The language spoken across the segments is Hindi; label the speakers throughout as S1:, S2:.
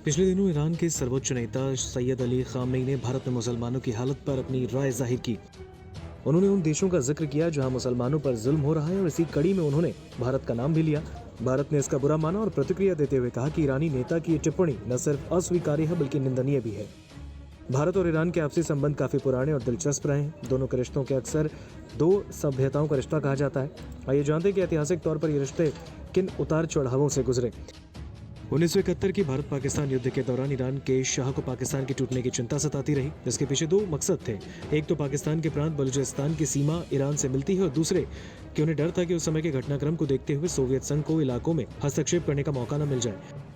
S1: पिछले दिनों ईरान के सर्वोच्च नेता सैयद अली खामेनी ने भारत में मुसलमानों की हालत पर अपनी राय जाहिर की। उन्होंने उन देशों का जिक्र किया जहां मुसलमानों पर जुल्म हो रहा है और इसी कड़ी में उन्होंने भारत का नाम भी लिया। भारत ने इसका बुरा माना और प्रतिक्रिया देते हुए कहा कि ईरानी नेता की ये टिप्पणी न सिर्फ अस्वीकार्य है बल्कि निंदनीय भी है। भारत और ईरान के आपसी संबंध काफी पुराने और दिलचस्प रहे हैं। दोनों के रिश्तों के अक्सर दो सभ्यताओं का रिश्ता कहा जाता है। आइए जानते हैं कि ऐतिहासिक तौर पर ये रिश्ते किन उतार चढ़ावों से गुजरे। 1971 की भारत पाकिस्तान युद्ध के दौरान ईरान के शाह को पाकिस्तान के टूटने की चिंता सताती रही, जिसके पीछे दो मकसद थे। एक तो पाकिस्तान के प्रांत बलूचिस्तान की सीमा ईरान से मिलती है और दूसरे कि उन्हें डर था कि उस समय के घटनाक्रम को देखते हुए सोवियत संघ को इलाकों में हस्तक्षेप करने का मौका न मिल जाए।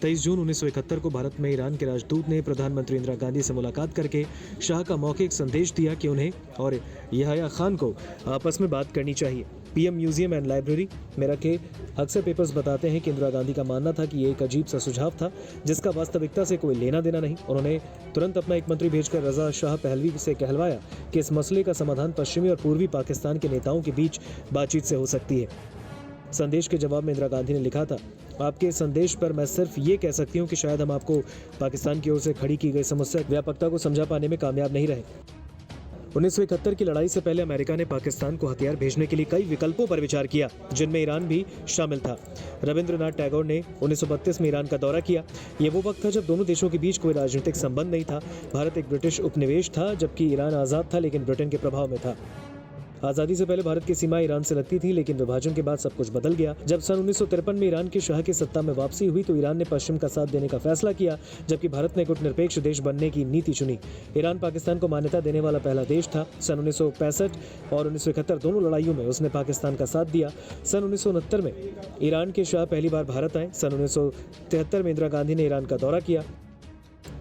S1: 23 जून 1971 को भारत में ईरान के राजदूत ने प्रधानमंत्री इंदिरा गांधी से मुलाकात करके शाह का मौखिक संदेश दिया कि उन्हें और याह्या खान को आपस में बात करनी चाहिए। पीएम म्यूजियम एंड लाइब्रेरी मेरा के अक्सर पेपर्स बताते हैं कि इंदिरा गांधी का मानना था कि ये एक अजीब सा सुझाव था जिसका वास्तविकता से कोई लेना देना नहीं। उन्होंने तुरंत अपना एक मंत्री भेजकर रजा शाह पहलवी से कहलवाया कि इस मसले का समाधान पश्चिमी और पूर्वी पाकिस्तान के नेताओं के बीच बातचीत से हो सकती है। संदेश के जवाब में इंदिरा गांधी ने लिखा था, आपके संदेश पर मैं सिर्फ ये कह सकती हूँ कि शायद हम आपको पाकिस्तान की ओर से खड़ी की गई समस्या की व्यापकता को समझा पाने में कामयाब नहीं रहे। 1971 की लड़ाई से पहले अमेरिका ने पाकिस्तान को हथियार भेजने के लिए कई विकल्पों पर विचार किया, जिनमें ईरान भी शामिल था। रविंद्रनाथ टैगोर ने 1932 में ईरान का दौरा किया। ये वो वक्त था जब दोनों देशों के बीच कोई राजनीतिक संबंध नहीं था। भारत एक ब्रिटिश उपनिवेश था जबकि ईरान आज़ाद था लेकिन ब्रिटेन के प्रभाव में था। आज़ादी से पहले भारत की सीमा ईरान से लगती थी, लेकिन विभाजन के बाद सब कुछ बदल गया। जब सन 1953 में ईरान के शाह की सत्ता में वापसी हुई तो ईरान ने पश्चिम का साथ देने का फैसला किया, जबकि भारत ने गुटनिरपेक्ष देश बनने की नीति चुनी। ईरान पाकिस्तान को मान्यता देने वाला पहला देश था। सन 1965 और 1971 दोनों लड़ाइयों में उसने पाकिस्तान का साथ दिया। सन 1969 में ईरान के शाह पहली बार भारत आए। सन 1973 में इंदिरा गांधी ने ईरान का दौरा किया।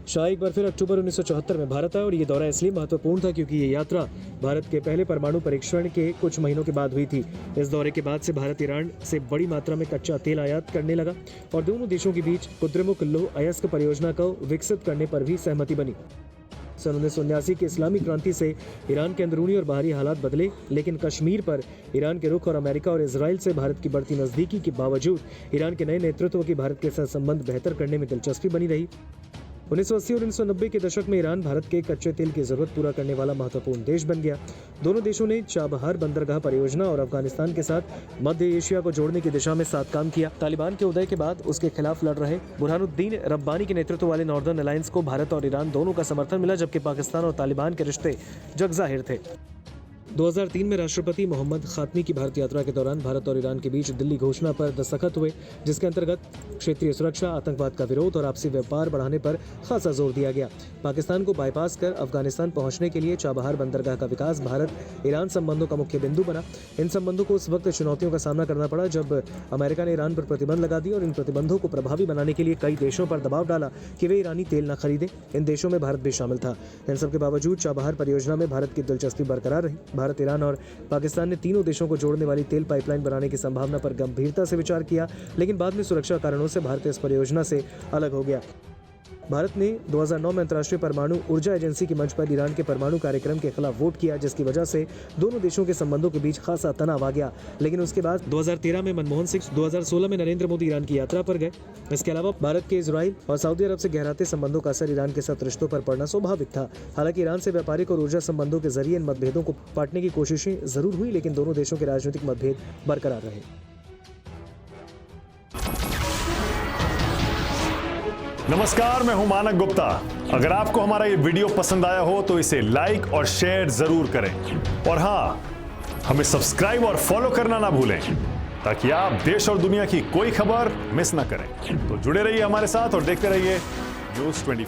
S1: शाह एक बार फिर अक्टूबर 1974 में भारत आया और ये दौरा इसलिए महत्वपूर्ण था क्योंकि ये यात्रा भारत के पहले परमाणु परीक्षण के कुछ महीनों के बाद हुई थी। इस दौरे के बाद से भारत ईरान से बड़ी मात्रा में कच्चा तेल आयात करने लगा और दोनों देशों के बीच कुद्रेमुख लौह अयस्क परियोजना को विकसित करने पर भी सहमति बनी। सन 1979 की इस्लामी क्रांति से ईरान के अंदरूनी और बाहरी हालात बदले, लेकिन कश्मीर पर ईरान के रुख और अमेरिका और इजराइल से भारत की बढ़ती नज़दीकी के बावजूद ईरान के नए नेतृत्व की भारत के साथ संबंध बेहतर करने में दिलचस्पी बनी रही। 1980 और 1990 के दशक में ईरान भारत के कच्चे तेल की जरूरत पूरा करने वाला महत्वपूर्ण देश बन गया। दोनों देशों ने चाबहार बंदरगाह परियोजना और अफगानिस्तान के साथ मध्य एशिया को जोड़ने की दिशा में साथ काम किया। तालिबान के उदय के बाद उसके खिलाफ लड़ रहे बुरहानुद्दीन रब्बानी के नेतृत्व वाले नॉर्दर्न अलायंस को भारत और ईरान दोनों का समर्थन मिला, जबकि पाकिस्तान और तालिबान के रिश्ते जगजाहिर थे। 2003 में राष्ट्रपति मोहम्मद खातमी की भारत यात्रा के दौरान भारत और ईरान के बीच दिल्ली घोषणा पर दस्तखत हुए, जिसके अंतर्गत क्षेत्रीय सुरक्षा, आतंकवाद का विरोध और आपसी व्यापार बढ़ाने पर खासा जोर दिया गया। पाकिस्तान को बाईपास कर अफगानिस्तान पहुंचने के लिए चाबहार बंदरगाह का विकास भारत ईरान संबंधों का मुख्य बिंदु बना। इन संबंधों को उस वक्त चुनौतियों का सामना करना पड़ा जब अमेरिका ने ईरान पर प्रतिबंध लगा दिए और इन प्रतिबंधों को प्रभावी बनाने के लिए कई देशों पर दबाव डाला कि वे ईरानी तेल न खरीदें। इन देशों में भारत भी शामिल था। इन सबके बावजूद चाबहार परियोजना में भारत की दिलचस्पी बरकरार रही। भारत, ईरान और पाकिस्तान ने तीनों देशों को जोड़ने वाली तेल पाइपलाइन बनाने की संभावना पर गंभीरता से विचार किया, लेकिन बाद में सुरक्षा कारणों से भारत इस परियोजना से अलग हो गया। भारत ने 2009 में अंतर्राष्ट्रीय परमाणु ऊर्जा एजेंसी के मंच पर ईरान के परमाणु कार्यक्रम के खिलाफ वोट किया, जिसकी वजह से दोनों देशों के संबंधों के बीच खासा तनाव आ गया। लेकिन उसके बाद 2013 में मनमोहन सिंह, 2016 में नरेंद्र मोदी ईरान की यात्रा पर गए। इसके अलावा भारत के इजराइल और सऊदी अरब से गहराते संबंधों का असर ईरान के साथ रिश्तों पर पड़ना स्वाभाविक था। हालांकि ईरान से व्यापारिक और ऊर्जा संबंधों के जरिए इन मतभेदों को पाटने की कोशिशें जरूर हुई, लेकिन दोनों देशों के राजनीतिक मतभेद बरकरार रहे।
S2: नमस्कार, मैं हूं मानक गुप्ता। अगर आपको हमारा ये वीडियो पसंद आया हो तो इसे लाइक और शेयर जरूर करें और हां, हमें सब्सक्राइब और फॉलो करना ना भूलें ताकि आप देश और दुनिया की कोई खबर मिस ना करें। तो जुड़े रहिए हमारे साथ और देखते रहिए न्यूज़ 24।